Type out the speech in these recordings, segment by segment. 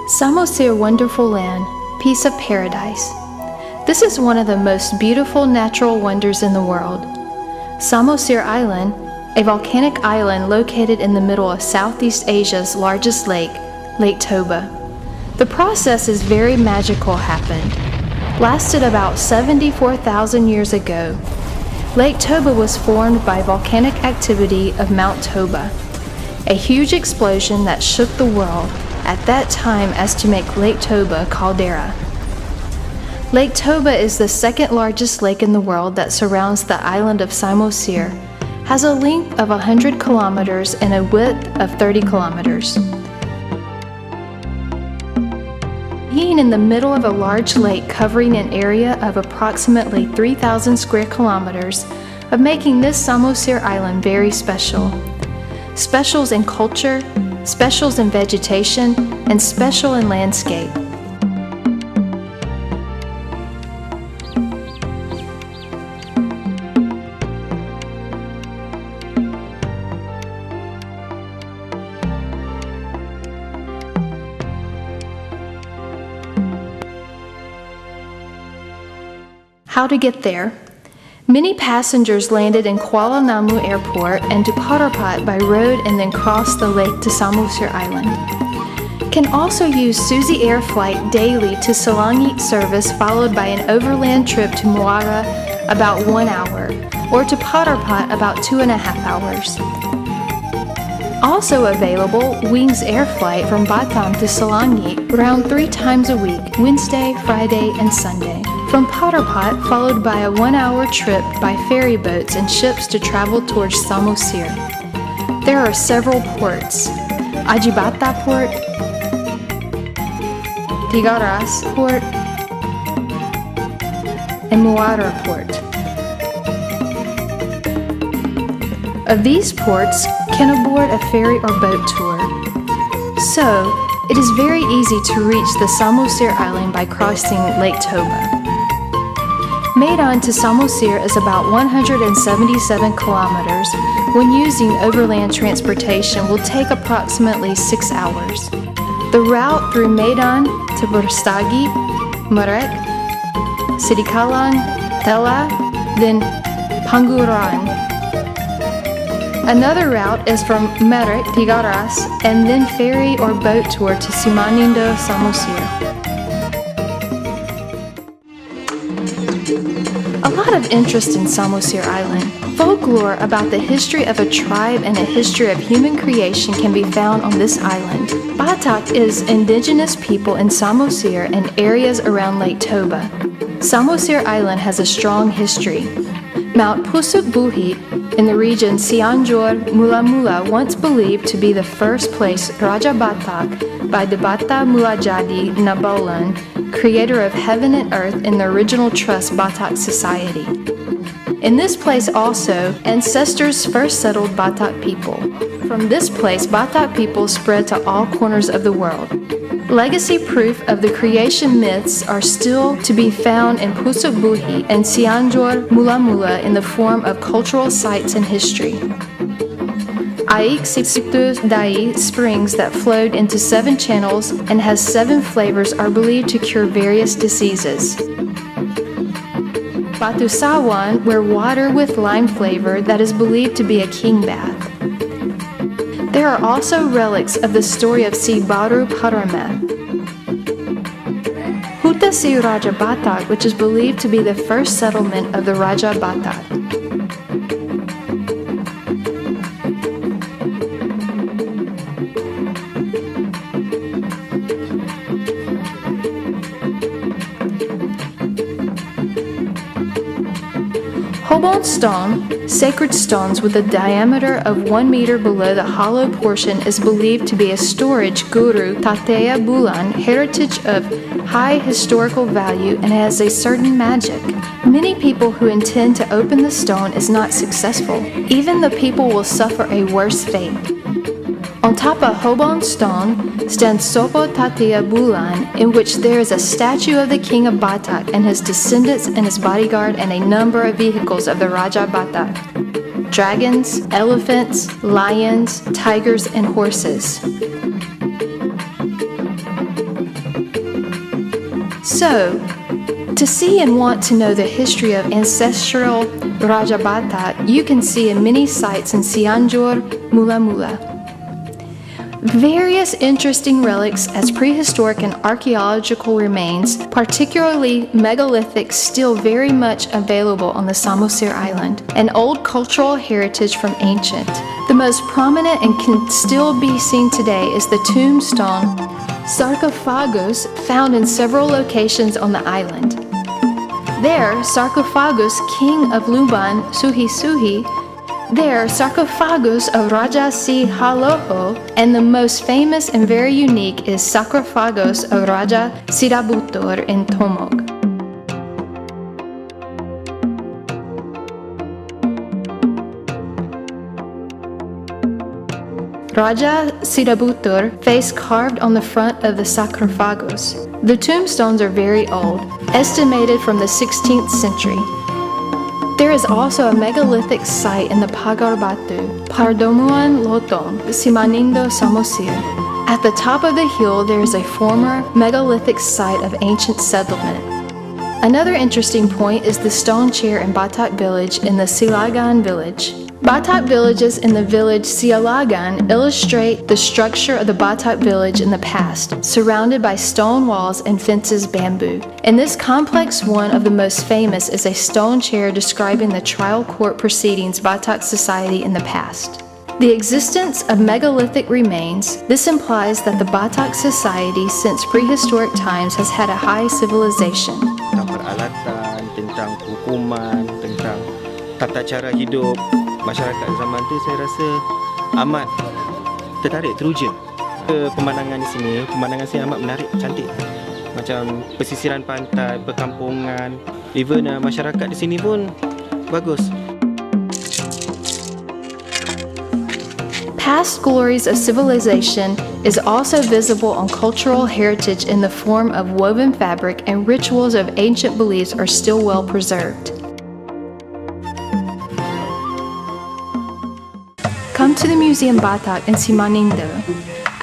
Samosir Wonderful Land, Piece of Paradise. This is one of the most beautiful natural wonders in the world. Samosir Island, a volcanic island located in the middle of Southeast Asia's largest lake, Lake Toba. The process is very magical happened. Lasted about 74,000 years ago. Lake Toba was formed by volcanic activity of Mount Toba, a huge explosion that shook the world at that time as to make Lake Toba caldera. Lake Toba is the second largest lake in the world that surrounds the island of Samosir, has a length of 100 kilometers and a width of 30 kilometers. Being in the middle of a large lake covering an area of approximately 3,000 square kilometers of making this Samosir Island very special. Specials in culture, specials in vegetation, and special in landscape. How to get there. Many passengers landed in Kuala Namu Airport and to Potterpot by road and then crossed the lake to Samosir Island. Can also use Suzy Air flight daily to Selangit service followed by an overland trip to Muara about 1 hour or to Potterpot about 2.5 hours. Also available, Wings Air flight from Batam to Selangit around 3 times a week, Wednesday, Friday, and Sunday. From Potterpot, followed by a 1-hour trip by ferry boats and ships to travel towards Samosir. There are several ports: Ajibata Port, Tiga Ras Port, and Muara Port. Of these ports, can aboard a ferry or boat tour. So, it is very easy to reach the Samosir Island by crossing Lake Toba. Maidan to Samosir is about 177 kilometers. When using overland transportation will take approximately 6 hours. The route through Maidan to Brastagi, Marek, Sidikalang, Tela, then Panguran. Another route is from Marek, Tiga Ras, and then ferry or boat tour to Simanindo, Samosir. A lot of interest in Samosir Island. Folklore about the history of a tribe and a history of human creation can be found on this island. Batak is indigenous people in Samosir and areas around Lake Toba. Samosir Island has a strong history. Mount Pusuk Buhi in the region Cianjur, Mula Mula, once believed to be the first place Raja Batak by the Bata Mulajadi Nabolan, creator of heaven and earth in the original Trust Batak society. In this place also, ancestors first settled Batak people. From this place, Batak people spread to all corners of the world. Legacy proof of the creation myths are still to be found in Pusuk Buhi and Cianjur Mula Mula in the form of cultural sites and history. Aik Situ Dai springs that flowed into 7 channels and has 7 flavors are believed to cure various diseases. Batu Sawan, where water with lime flavor that is believed to be a king bath. There are also relics of the story of Si Baru Paramet. Huta Si Raja Batak, which is believed to be the first settlement of the Raja Batak. Hobon stone, sacred stones with a diameter of 1 meter below the hollow portion, is believed to be a storage Guru Tateya Bulan, heritage of high historical value and has a certain magic. Many people who intend to open the stone is not successful. Even the people will suffer a worse fate. On top of Hobon stone stands Sopo Tateya Bulan, in which there is a statue of the king of Batak and his descendants and his bodyguard and a number of vehicles of the Raja Batak. Dragons, elephants, lions, tigers, and horses. So, to see and want to know the history of ancestral Raja Batak, you can see in many sites in Cianjur, Mula Mula. Various interesting relics as prehistoric and archaeological remains, particularly megalithic, still very much available on the Samosir Island, and old cultural heritage from ancient. The most prominent and can still be seen today is the tombstone sarcophagus found in several locations on the island. There, sarcophagus King of Luban, Suhi, there, sarcophagus of Raja Si Haloho, and the most famous and very unique is sarcophagus of Raja Sirabutur in Tomog. Raja Sirabutur face carved on the front of the sarcophagus. The tombstones are very old, estimated from the 16th century. There is also a megalithic site in the Pagar Batu, Pardomuan Lotong, Simanindo Samosir. At the top of the hill, there is a former megalithic site of ancient settlement. Another interesting point is the stone chair in Batak village in the Silagan village. Batak villages in the village Sialagan illustrate the structure of the Batak village in the past, surrounded by stone walls and fences bamboo. In this complex, one of the most famous is a stone chair describing the trial court proceedings Batak society in the past. The existence of megalithic remains, this implies that the Batak society since prehistoric times has had a high civilization. Tentang peralatan, tentang hukuman, tentang tata cara hidup masyarakat zaman tu, saya rasa amat tertarik, teruja. Pemandangan di sini, pemandangan saya amat menarik, cantik. Macam pesisiran pantai, perkampungan, even masyarakat di sini pun bagus. Past glories of civilization is also visible on cultural heritage in the form of woven fabric, and rituals of ancient beliefs are still well preserved. Come to the Museum Batak in Simanindo.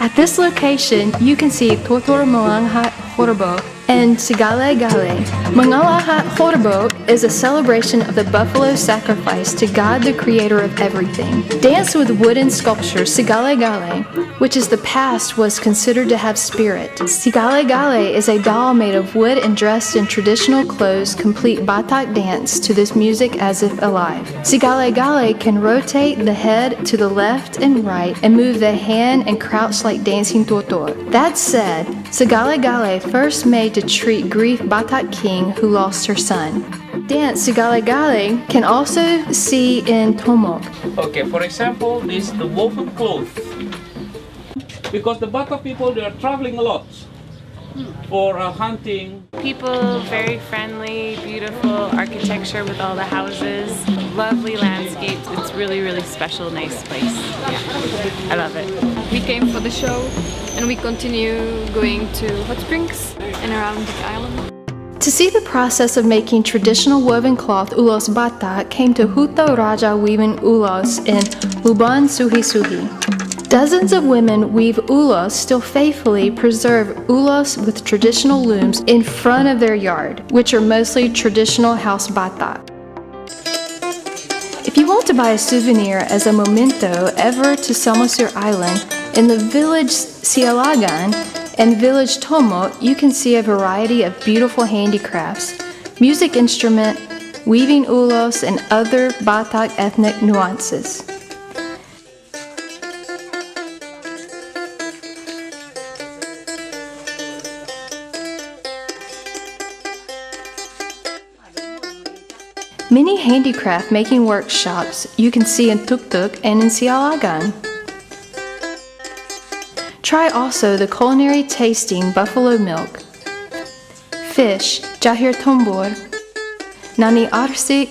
At this location, you can see Totor Malanghat Horbo and Sigale Gale. Mangalahat Horbo is a celebration of the buffalo sacrifice to God, the creator of everything. Dance with wooden sculpture Sigale Gale, which is the past, was considered to have spirit. Sigale Gale is a doll made of wood and dressed in traditional clothes, complete Batak dance to this music as if alive. Sigale Gale can rotate the head to the left and right and move the hand and crouch like dancing totor. That said, Sigale Gale first made to treat grief Batak king who lost her son. Dance Sigale Gale can also see in Tomok. Okay, for example, this the woven cloth. Because the Batak people, they are traveling a lot for hunting. People, very friendly, beautiful architecture with all the houses, lovely landscapes. It's really, really special, nice place. Yeah, I love it. We came for the show and we continue going to hot springs and around the island. To see the process of making traditional woven cloth ulos Batak came to Huto Raja weaving ulos in Luban Suhi. Dozens of women weave ulos, still faithfully preserve ulos with traditional looms in front of their yard, which are mostly traditional house Batak. If you want to buy a souvenir as a memento ever to Samosir Island, in the village Sialagan and village Tomo, you can see a variety of beautiful handicrafts, music instrument, weaving ulos, and other Batak ethnic nuances. Many handicraft making workshops you can see in Tuktuk and in Sialagan. Try also the culinary tasting buffalo milk, fish, jahir tombor, nani arsik,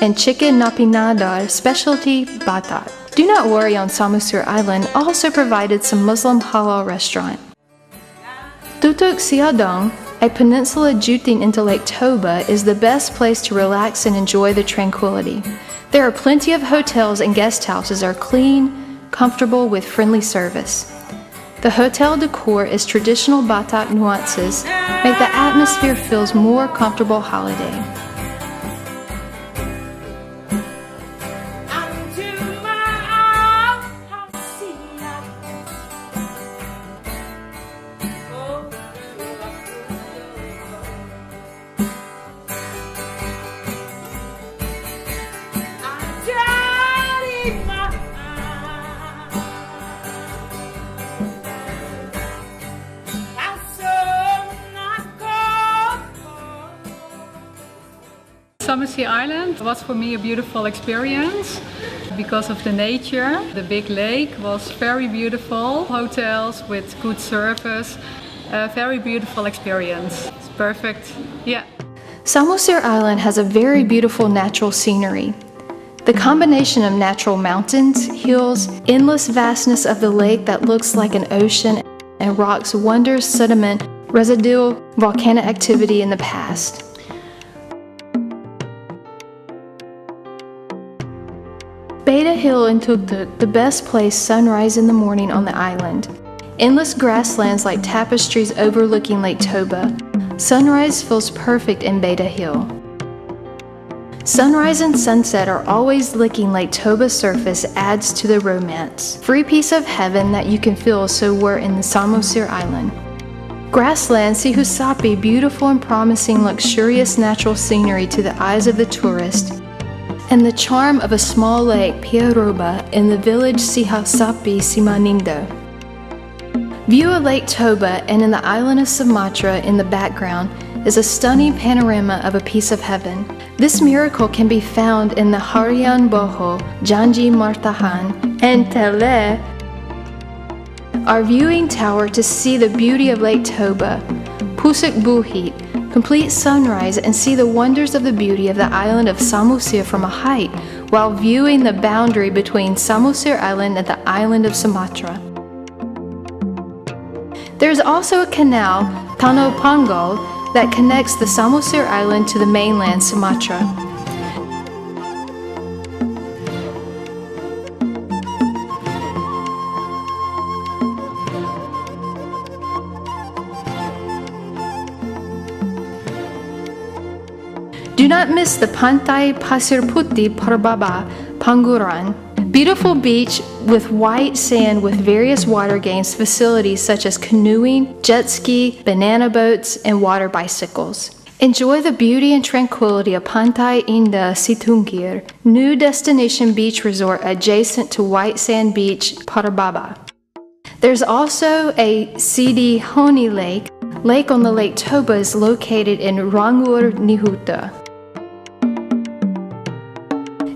and chicken napinadar, specialty Batak. Do not worry, on Samosir Island also provided some Muslim halal restaurant. Tutuk Siadong, a peninsula jutting into Lake Toba, is the best place to relax and enjoy the tranquility. There are plenty of hotels and guest houses are clean, comfortable with friendly service. The hotel decor is traditional Batak nuances, make the atmosphere feels more comfortable holiday. Samosir Island was for me a beautiful experience because of the nature. The big lake was very beautiful, hotels with good service, a very beautiful experience. It's perfect, yeah. Samosir Island has a very beautiful natural scenery. The combination of natural mountains, hills, endless vastness of the lake that looks like an ocean, and rocks wonders sediment, residual volcanic activity in the past. Beta Hill in Tuktuk, the best place sunrise in the morning on the island. Endless grasslands like tapestries overlooking Lake Toba. Sunrise feels perfect in Beta Hill. Sunrise and sunset are always licking Lake Toba's surface adds to the romance. Free piece of heaven that you can feel so we're in the Samosir Island. Grassland Sihusapi, beautiful and promising luxurious natural scenery to the eyes of the tourist. And the charm of a small lake, Piaroba, in the village Sihusapi, Simanindo. View of Lake Toba and in the island of Sumatra in the background is a stunning panorama of a piece of heaven. This miracle can be found in the Harian Boho, Janji Martahan, and Tele, our viewing tower to see the beauty of Lake Toba, Pusuk Buhit, complete sunrise and see the wonders of the beauty of the island of Samosir from a height while viewing the boundary between Samosir Island and the island of Sumatra. There is also a canal, Tano Pangal, that connects the Samosir Island to the mainland Sumatra. Do not miss the Pantai Pasir Putih Parbaba, Panguran. Beautiful beach with white sand with various water games facilities such as canoeing, jet ski, banana boats, and water bicycles. Enjoy the beauty and tranquility of Pantai Indah Situngkir, new destination beach resort adjacent to White Sand Beach, Parbaba. There's also a Sidi Honi Lake on the Lake Toba is located in Rangur Nihuta.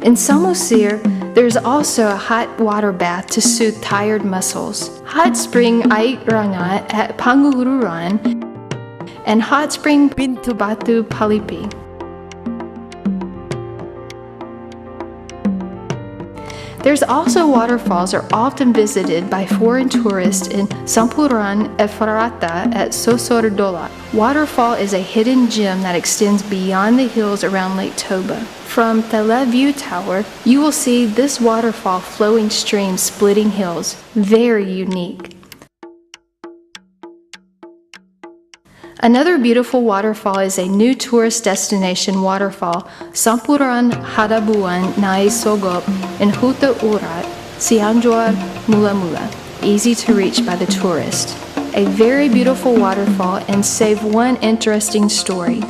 In Samosir, there's also a hot water bath to soothe tired muscles. Hot spring Ait Rangat at Pangururan and hot spring Pintu Batu Palipi. There's also waterfalls are often visited by foreign tourists in Sampuran Efrata at Sosor Dola. Waterfall is a hidden gem that extends beyond the hills around Lake Toba. From Tele View Tower, you will see this waterfall flowing stream splitting hills. Very unique. Another beautiful waterfall is a new tourist destination waterfall, Sampuran Hadabuan Nai Sogop in Huta Urat, Cianjur, Mula Mula, easy to reach by the tourist. A very beautiful waterfall and save one interesting story.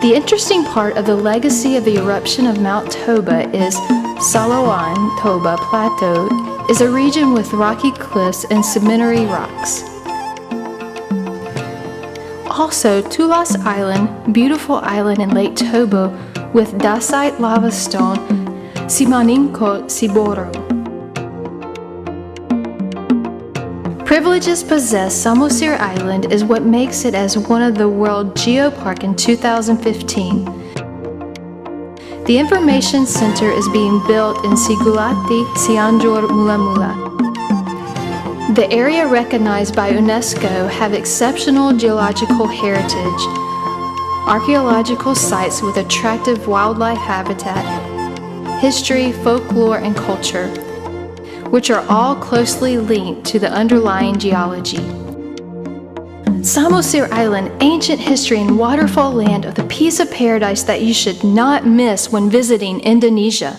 The interesting part of the legacy of the eruption of Mount Toba is Salawan Toba Plateau is a region with rocky cliffs and sedimentary rocks. Also, Tulas Island, beautiful island in Lake Toba with dacite lava stone, Simaningkot Siboro. Privileges possessed, Samosir Island is what makes it as one of the World Geopark in 2015. The Information Center is being built in Sigulati, Cianjur, Mula Mula. The area recognized by UNESCO have exceptional geological heritage, archaeological sites with attractive wildlife habitat, history, folklore, and culture, which are all closely linked to the underlying geology. Samosir Island, ancient history and waterfall land of the piece of paradise that you should not miss when visiting Indonesia.